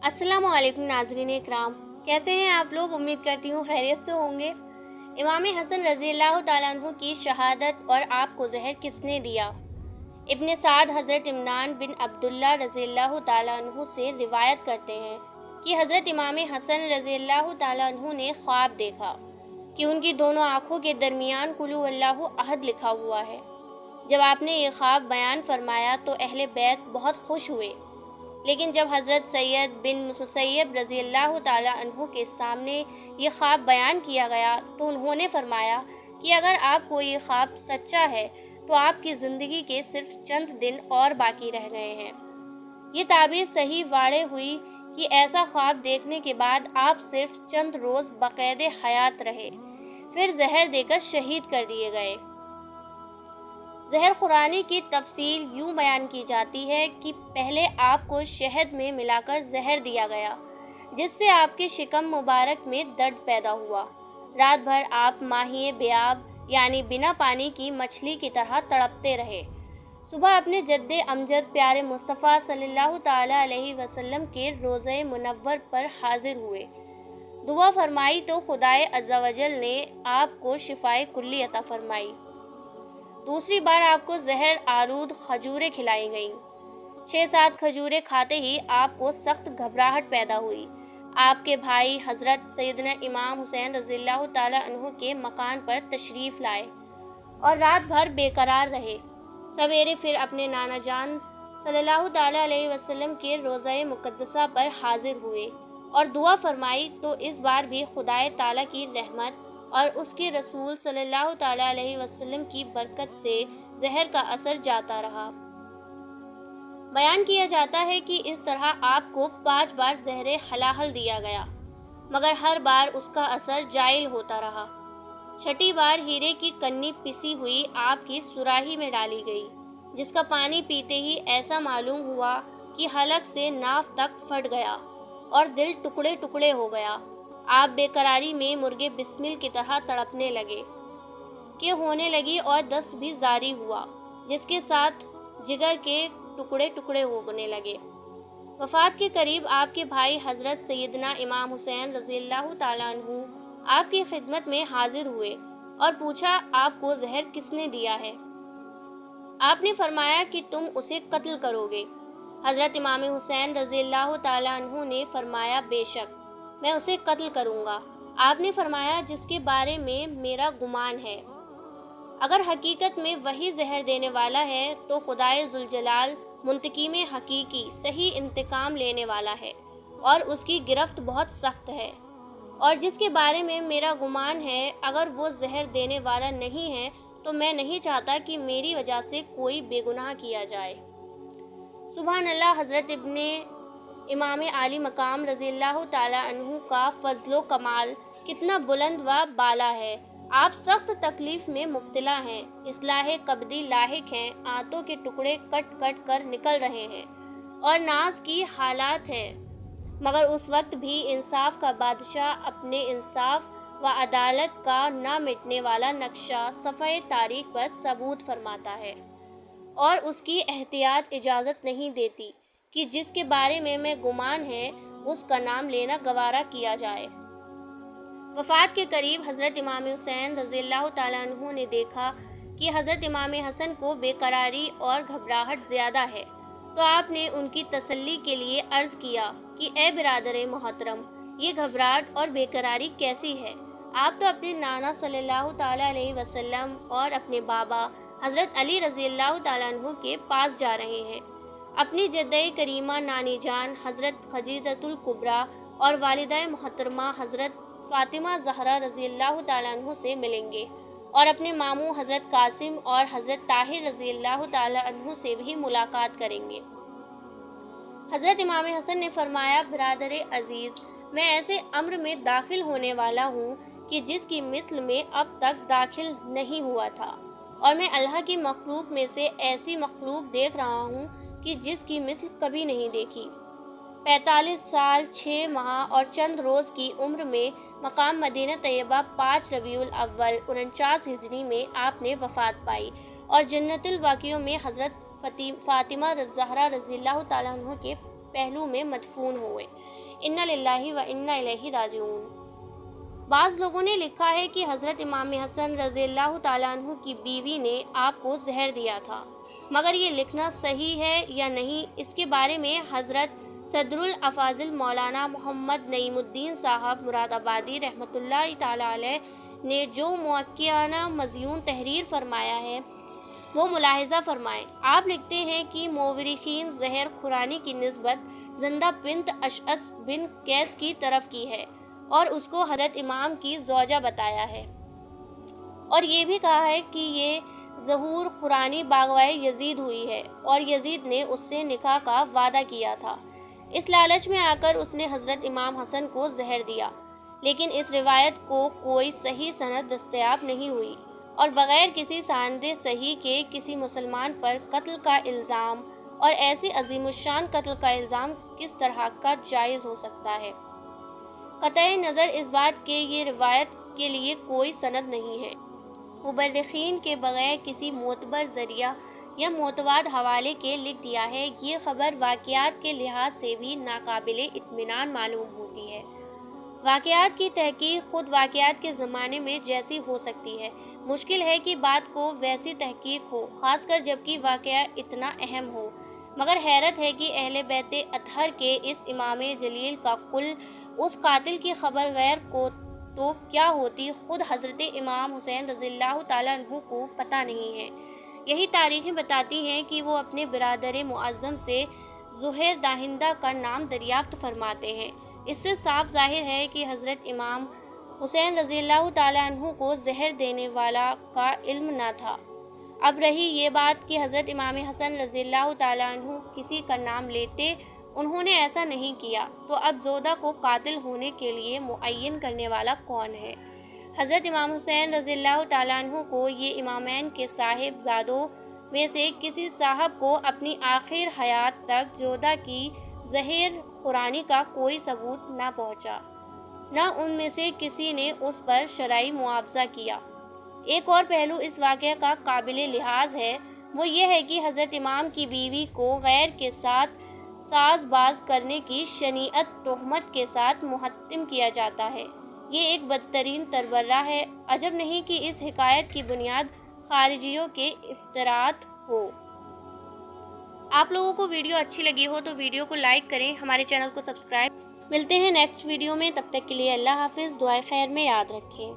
अस्सलामु अलैकुम नाज़रीन इकराम, कैसे हैं आप लोग। उम्मीद करती हूँ खैरियत से होंगे। इमाम हसन रज़ी अल्लाह तआला अन्हु की शहादत और आपको ज़हर किसने दिया। इब्न साद हज़रत इमरान बिन अब्दुल्ला रज़ी अल्लाह तआला अन्हु से रिवायत करते हैं कि हज़रत इमाम हसन रज़ी अल्लाह तआला अन्हु ने ख्वाब देखा कि उनकी दोनों आँखों के दरमियान कुल हुवल्लाहु अहद लिखा हुआ है। जब आपने ये ख्वाब बयान फरमाया तो अहले बैत बहुत खुश हुए, लेकिन जब हज़रत सैयद बिन मुसय्यब रज़ी अल्लाह तआला अन्हु के सामने ये ख्वाब बयान किया गया तो उन्होंने फरमाया कि अगर आपको ये ख्वाब सच्चा है तो आपकी ज़िंदगी के सिर्फ चंद दिन और बाकी रह गए हैं। ये ताबीर सही वाक़ हुई कि ऐसा ख्वाब देखने के बाद आप सिर्फ चंद रोज़ बक़ैद हयात रहे, फिर जहर देकर शहीद कर दिए गए। ज़हर खुरानी की तफसील यूँ बयान की जाती है कि पहले आपको शहद में मिलाकर जहर दिया गया, जिससे आपके शिकम मुबारक में दर्द पैदा हुआ। रात भर आप माहिए बेआब यानी बिना पानी की मछली की तरह तड़पते रहे। सुबह अपने जद्दे अमजद प्यारे मुस्तफ़ा सल्लल्लाहु ताला अलैहि वसल्लम के रोज़े मुनव्वर पर हाजिर हुए। दुआ फरमाई तो खुदाए अज़्ज़ा वजल ने आपको शिफाए कुल्ली अता फरमाई। दूसरी बार आपको ज़हर आलूद खजूरें खिलाई गईं। 6-7 खजूरें खाते ही आपको सख्त घबराहट पैदा हुई। आपके भाई हज़रत सैयदना इमाम हुसैन रज़ियल्लाहु ताला अन्हु के मकान पर तशरीफ़ लाए और रात भर बेकरार रहे। सवेरे फिर अपने नाना जान सल्लल्लाहु ताला अलैहि वसल्लम के रोज़ा मुक़द्दसा पर हाजिर हुए और दुआ फरमाई तो इस बार भी खुदाए ताला की रहमत और उसके रसूल सल्लल्लाहु ताला अलैहि वसल्लम की बरकत से जहर का असर जाता रहा। बयान किया जाता है कि इस तरह आपको 5 बार ज़हर हलाहल दिया गया, मगर हर बार उसका असर जाइल होता रहा। 6ठी बार हीरे की कन्नी पिसी हुई आपकी सुराही में डाली गई, जिसका पानी पीते ही ऐसा मालूम हुआ कि हलक से नाफ तक फट गया और दिल टुकड़े टुकड़े हो गया। आप बेकरारी में मुर्गे बिस्मिल की तरह तड़पने लगे कि होने लगी और दस्त भी जारी हुआ, जिसके साथ जिगर के टुकड़े टुकड़े होने लगे। वफ़ात के करीब आपके भाई हज़रत सैयदना इमाम हुसैन रज़ियल्लाहु ताला अन्हु आपकी खिदमत में हाजिर हुए और पूछा, आपको जहर किसने दिया है। आपने फरमाया कि तुम उसे कत्ल करोगे। हज़रत इमाम हुसैन रज़ियल्लाहु ताला अन्हु ने फरमाया, बेशक मैं उसे कत्ल करूँगा। आपने फरमाया, जिसके बारे में मेरा गुमान है। अगर हकीकत में वही जहर देने वाला है तो खुदाए ज़ुलजलाल मुंतकीम हकीकी सही इंतकाम लेने वाला है और उसकी गिरफ्त बहुत सख्त है। और जिसके बारे में मेरा गुमान है, अगर वो जहर देने वाला नहीं है तो मैं नहीं चाहता कि मेरी वजह से कोई बेगुनाह किया जाए। सुभान अल्लाह। हज़रत इब्ने इमाम आली मकाम रज़ियल्लाहु ताला अन्हु का फ़ज़्लो कमाल कितना बुलंद व बाला है। आप सख्त तकलीफ़ में मुब्तला हैं, इस्लाह कब्दी लाहिक हैं, आंतों के टुकड़े कट कट कर निकल रहे हैं और नाज की हालात है, मगर उस वक्त भी इंसाफ का बादशाह अपने इंसाफ व अदालत का ना मिटने वाला नक्शा सफ़े तारीख पर सबूत फरमाता है और उसकी एहतियात इजाज़त नहीं देती कि जिसके बारे में गुमान है उसका नाम लेना गवारा किया जाए। वफ़ात के करीब हज़रत इमाम हुसैन रज़ियल्लाहु ताला अन्हु ने देखा कि हज़रत इमाम हसन को बेकरारी और घबराहट ज़्यादा है, तो आपने उनकी तसल्ली के लिए अर्ज़ किया कि ए बिरादर मोहतरम, ये घबराहट और बेकरारी कैसी है। आप तो अपने नाना सल्लल्लाहु ताला अलैहि वसल्लम और अपने बाबा हज़रत अली रज़ियल्लाहु ताला अन्हु के पास जा रहे हैं। अपनी जद्दे करीमा नानी जान हज़रत खदीजतुल कुबरा और वालिदा मोहतरमा हज़रत फ़ातिमा ज़हरा रज़ियल्लाहु ताला अन्हु से मिलेंगे और अपने मामू हज़रत कासिम और हज़रत ताहिर रज़ियल्लाहु ताला अन्हु से भी मुलाकात करेंगे। हज़रत इमाम हसन ने फरमाया, बिरादर अज़ीज़, मैं ऐसे अम्र में दाखिल होने वाला हूँ कि जिसकी मिस्ल में अब तक दाखिल नहीं हुआ था, और मैं अल्लाह की मखलूक में से ऐसी मखलूक देख रहा हूँ कि जिसकी मिस्ल कभी नहीं देखी। 45 साल 6 माह और चंद रोज़ की उम्र में मकाम मदीना तैयबा 5 रबीउल अव्वल 49 हिजरी में आपने वफ़ात पाई और जन्नतुल बाक़ियों में हज़रत फ़ातिमा ज़हरा रज़ियल्लाहु ताला अन्हा के پہلو میں مدفون ہوئے۔ انا للہ و انا الیہ راجعون۔ بعض لوگوں نے لکھا ہے کہ حضرت امام حسن رضی اللہ تعالیٰ عنہ کی بیوی نے آپ کو زہر دیا تھا، مگر یہ لکھنا صحیح ہے یا نہیں، اس کے بارے میں حضرت صدر الافاضل مولانا محمد نعیم الدین صاحب مراد آبادی رحمۃ اللہ تعالیٰ علیہ نے جو موقعانہ مضمون تحریر فرمایا ہے وہ ملاحظہ فرمائیں۔ آپ لکھتے ہیں کہ مورخین زہر خورانی کی نسبت زندہ بنت اشعث بن قیس کی طرف کی ہے اور اس کو حضرت امام کی زوجہ بتایا ہے، اور یہ بھی کہا ہے کہ یہ ظہور خورانی باغوائے یزید ہوئی ہے اور یزید نے اس سے نکاح کا وعدہ کیا تھا۔ اس لالچ میں آ کر اس نے حضرت امام حسن کو زہر دیا، لیکن اس روایت کو کوئی صحیح سند دستیاب نہیں ہوئی، اور بغیر کسی سند صحیح کے کسی مسلمان پر قتل کا الزام، اور ایسے عظیم الشان قتل کا الزام کس طرح کا جائز ہو سکتا ہے؟ قطع نظر اس بات کہ یہ روایت کے لیے کوئی سند نہیں ہے، مورخین کے بغیر کسی معتبر ذریعہ یا معتمد حوالے کے لکھ دیا ہے، یہ خبر واقعات کے لحاظ سے بھی ناقابل اطمینان معلوم ہوتی ہے۔ واقعات کی تحقیق خود واقعات کے زمانے میں جیسی ہو سکتی ہے، مشکل ہے کہ بات کو ویسی تحقیق ہو، خاص کر جبکہ واقعہ اتنا اہم ہو۔ مگر حیرت ہے کہ اہل بیت اطہر کے اس امام جلیل کا کل اس قاتل کی خبر غیر کو تو کیا ہوتی، خود حضرت امام حسین رضی اللہ تعالیٰ عنہ کو پتہ نہیں ہے۔ یہی تاریخیں بتاتی ہیں کہ وہ اپنے برادر معظم سے زہر دہندہ کا نام دریافت فرماتے ہیں۔ اس سے صاف ظاہر ہے کہ حضرت امام حسین رضی اللہ تعالیٰ عنہ کو زہر دینے والا کا علم نہ تھا۔ اب رہی یہ بات کہ حضرت امام حسن رضی اللہ تعالیٰ عنہ کسی کا نام لیتے، انہوں نے ایسا نہیں کیا، تو اب زوجہ کو قاتل ہونے کے لیے معین کرنے والا کون ہے؟ حضرت امام حسین رضی اللہ تعالیٰ عنہ کو یہ امامین کے صاحب زادوں میں سے کسی صاحب کو اپنی آخر حیات تک زوجہ کی زہر خورانی کا کوئی ثبوت نہ پہنچا، نہ ان میں سے کسی نے اس پر شرعی معاوضہ کیا۔ ایک اور پہلو اس واقعہ کا قابل لحاظ ہے، وہ یہ ہے کہ حضرت امام کی بیوی کو غیر کے ساتھ ساز باز کرنے کی شنیعت تہمت کے ساتھ محتم کیا جاتا ہے۔ یہ ایک بدترین تبرہ ہے، عجب نہیں کہ اس حکایت کی بنیاد خارجیوں کے افتراءات ہو۔ آپ لوگوں کو ویڈیو اچھی لگی ہو تو ویڈیو کو لائک کریں، ہمارے چینل کو سبسکرائب۔ ملتے ہیں نیکسٹ ویڈیو میں، تب تک کے لیے اللہ حافظ، دعائے خیر میں یاد رکھیں۔